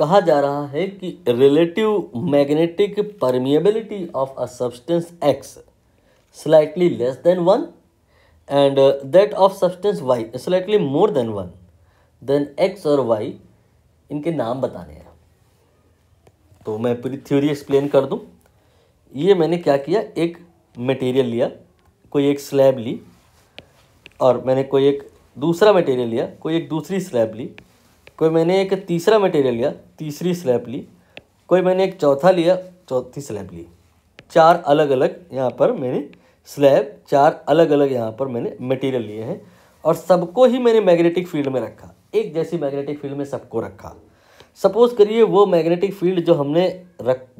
कहा जा रहा है कि relative magnetic permeability of a substance X slightly less than 1 and that of substance Y slightly more than 1, then X और Y इनके नाम बताने हैं। तो मैं पूरी थ्योरी एक्सप्लेन कर दूं। ये मैंने क्या किया, एक मटेरियल लिया, कोई एक स्लैब ली, और मैंने कोई एक दूसरा मटेरियल लिया, कोई एक दूसरी स्लैब ली, कोई मैंने एक तीसरा मटेरियल लिया, तीसरी स्लैब ली, कोई मैंने एक चौथा लिया, चौथी स्लैब ली। चार अलग अलग यहाँ पर मैंने स्लैब, चार अलग अलग यहाँ पर मैंने मटेरियल लिए हैं, और सबको ही मैंने मैग्नेटिक फील्ड में रखा, एक जैसी मैग्नेटिक फील्ड में सबको रखा। सपोज करिए वो मैग्नेटिक फील्ड जो हमने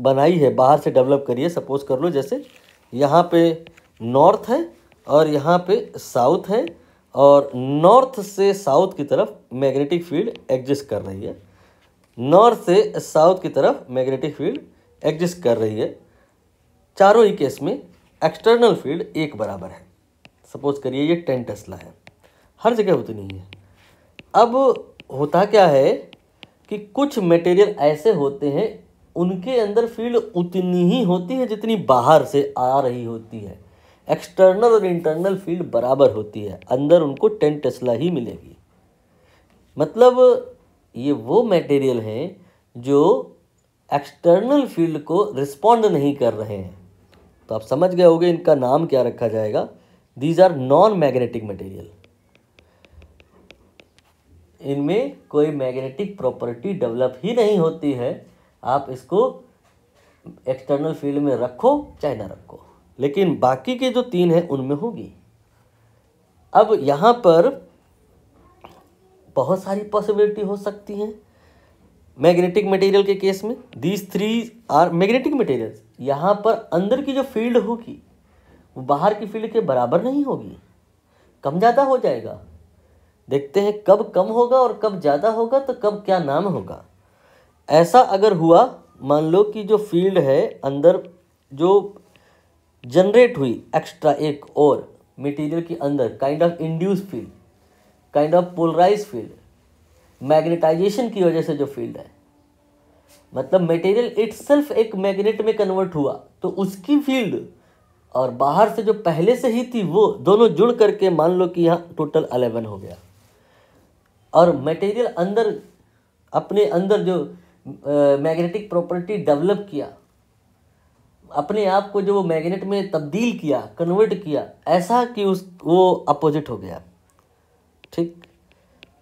बनाई है, बाहर से डेवलप करिए, सपोज कर लो जैसे यहाँ पे नॉर्थ है और यहाँ पे साउथ है, और नॉर्थ से साउथ की तरफ मैग्नेटिक फील्ड एग्जिस्ट कर रही है, नॉर्थ से साउथ की तरफ मैग्नेटिक फील्ड एग्जिस्ट कर रही है। चारों ही केस में एक्सटर्नल फील्ड एक बराबर है। सपोज करिए ये 10 टेस्ला है, हर जगह उतनी ही है। अब होता क्या है कि कुछ मटेरियल ऐसे होते हैं उनके अंदर फील्ड उतनी ही होती है जितनी बाहर से आ रही होती है। एक्सटर्नल और इंटरनल फील्ड बराबर होती है, अंदर उनको 10 टेस्ला ही मिलेगी। मतलब ये वो मटेरियल हैं जो एक्सटर्नल फील्ड को रिस्पॉन्ड नहीं कर रहे हैं। तो आप समझ गए होंगे इनका नाम क्या रखा जाएगा। These are non magnetic material. इनमें कोई मैग्नेटिक प्रॉपर्टी डेवलप ही नहीं होती है। आप इसको एक्सटर्नल फील्ड में रखो चाहे ना रखो, लेकिन बाकी के जो 3 हैं उनमें होगी। अब यहाँ पर बहुत सारी पॉसिबिलिटी हो सकती हैं मैग्नेटिक मटेरियल के केस में। These 3 are magnetic materials. यहाँ पर अंदर की जो फील्ड होगी वो बाहर की फील्ड के बराबर नहीं होगी, कम ज़्यादा हो जाएगा। देखते हैं कब कम होगा और कब ज़्यादा होगा, तो कब क्या नाम होगा। ऐसा अगर हुआ, मान लो कि जो फील्ड है अंदर जो जनरेट हुई एक्स्ट्रा एक और मटेरियल के अंदर, kind of induce field, kind of polarise field, magnetisation की वजह से जो फील्ड है, मतलब मटेरियल इटसेल्फ एक मैग्नेट में कन्वर्ट हुआ, तो उसकी फील्ड और बाहर से जो पहले से ही थी वो दोनों जुड़ करके मान लो कि यहाँ टोटल 11 हो गया। और मटेरियल अंदर अपने अंदर जो मैग्नेटिक प्रॉपर्टी डेवलप किया, अपने आप को जो वो मैग्नेट में तब्दील किया, कन्वर्ट किया, ऐसा कि वो अपोजिट हो गया। ठीक,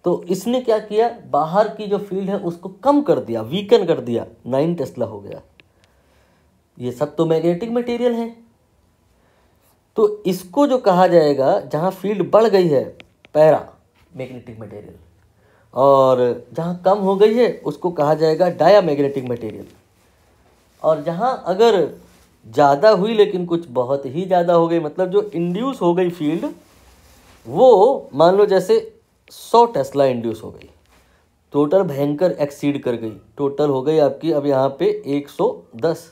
तो इसने क्या किया, बाहर की जो फील्ड है उसको कम कर दिया, वीकन कर दिया, 9 टेस्ला हो गया। ये सब तो मैग्नेटिक मटेरियल है। तो इसको जो कहा जाएगा, जहाँ फील्ड बढ़ गई है, पैरा मैग्नेटिक मटेरियल, और जहाँ कम हो गई है उसको कहा जाएगा डाया मैग्नेटिक मटेरियल। और जहाँ अगर ज़्यादा हुई लेकिन कुछ बहुत ही ज़्यादा हो गई, मतलब जो इंड्यूस हो गई फील्ड, वो मान लो जैसे 100 टेस्ला इंड्यूस हो गई, टोटल भयंकर एक्सीड कर गई, टोटल हो गई आपकी अब यहाँ पे 110।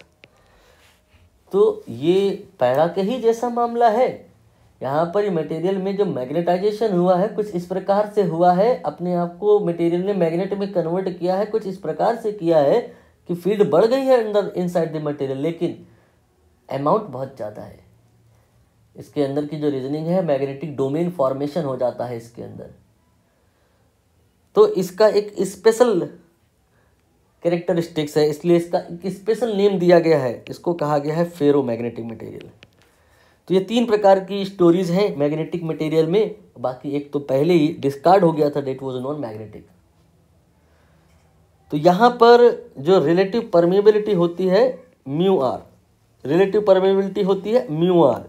तो ये पैरा के ही जैसा मामला है। यहाँ पर मटेरियल में जो मैग्नेटाइजेशन हुआ है कुछ इस प्रकार से हुआ है, अपने आप को मटेरियल ने मैग्नेट में कन्वर्ट किया है, कुछ इस प्रकार से किया है कि फील्ड बढ़ गई है अंदर इनसाइड द मटेरियल, लेकिन अमाउंट बहुत ज़्यादा है। इसके अंदर की जो रीजनिंग है, मैग्नेटिक डोमेन फॉर्मेशन हो जाता है इसके अंदर। तो इसका एक स्पेशल कैरेक्टरिस्टिक्स है, इसलिए इसका एक स्पेशल नेम दिया गया है, इसको कहा गया है फेरो मैग्नेटिक मटेरियल। तो ये 3 प्रकार की स्टोरीज हैं मैग्नेटिक मटेरियल में। बाकी एक तो पहले ही डिस्कार्ड हो गया था, डेट वाज नॉन मैग्नेटिक। तो यहाँ पर जो रिलेटिव परमिएबिलिटी होती है म्यू आर, रिलेटिव परमिएबिलिटी होती है म्यू आर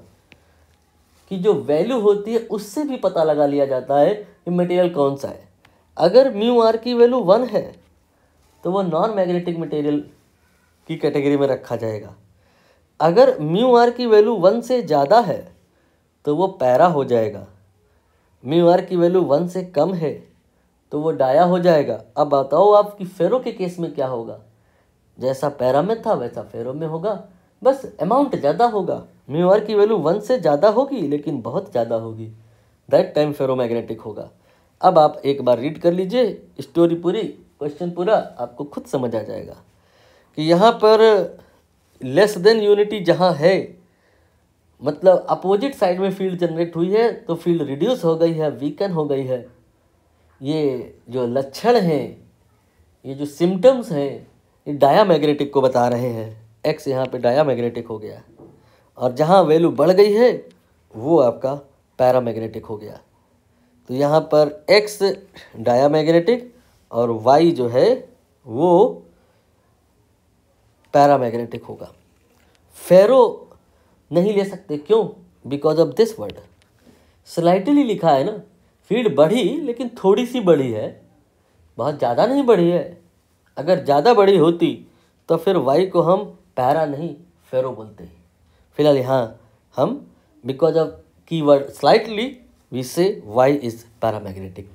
की जो वैल्यू होती है उससे भी पता लगा लिया जाता है कि मटेरियल कौन सा है। अगर म्यू आर की वैल्यू 1 है तो वो नॉन मैग्नेटिक मटेरियल की कैटेगरी में रखा जाएगा। अगर म्यू आर की वैल्यू 1 से ज़्यादा है तो वो पैरा हो जाएगा। म्यू आर की वैल्यू 1 से कम है तो वो डाया हो जाएगा। अब बताओ आपकी फेरो के केस में क्या होगा, जैसा पैरा में था वैसा फेरो में होगा, बस अमाउंट ज़्यादा होगा। म्यू आर की वैल्यू 1 से ज़्यादा होगी लेकिन बहुत ज़्यादा होगी, दैट टाइम फेरो मैग्नेटिक होगा। अब आप एक बार रीड कर लीजिए स्टोरी पूरी, क्वेश्चन पूरा आपको खुद समझ आ जाएगा कि यहाँ पर लेस देन यूनिटी जहाँ है, मतलब अपोजिट साइड में फील्ड जनरेट हुई है तो फील्ड रिड्यूस हो गई है, वीकन हो गई है। ये जो लक्षण हैं, ये जो सिम्टम्स हैं, ये डायामैग्नेटिक को बता रहे हैं। एक्स यहाँ पे डायामैग्नेटिक हो गया और जहाँ वैल्यू बढ़ गई है वो आपका पैरामैग्नेटिक हो गया। तो यहाँ पर एक्स डायामैग्नेटिक और वाई जो है वो पैरामैग्नेटिक होगा। फेरो नहीं ले सकते, क्यों? Because of this word slightly लिखा है ना, फील्ड बढ़ी लेकिन थोड़ी सी बढ़ी है, बहुत ज़्यादा नहीं बढ़ी है। अगर ज़्यादा बड़ी होती तो फिर वाई को हम पैरा नहीं फेरो बोलते हैं। फिलहाल यहाँ हम बिकॉज ऑफ कीवर्ड स्लाइटली वी से वाई इज पैरामैग्नेटिक।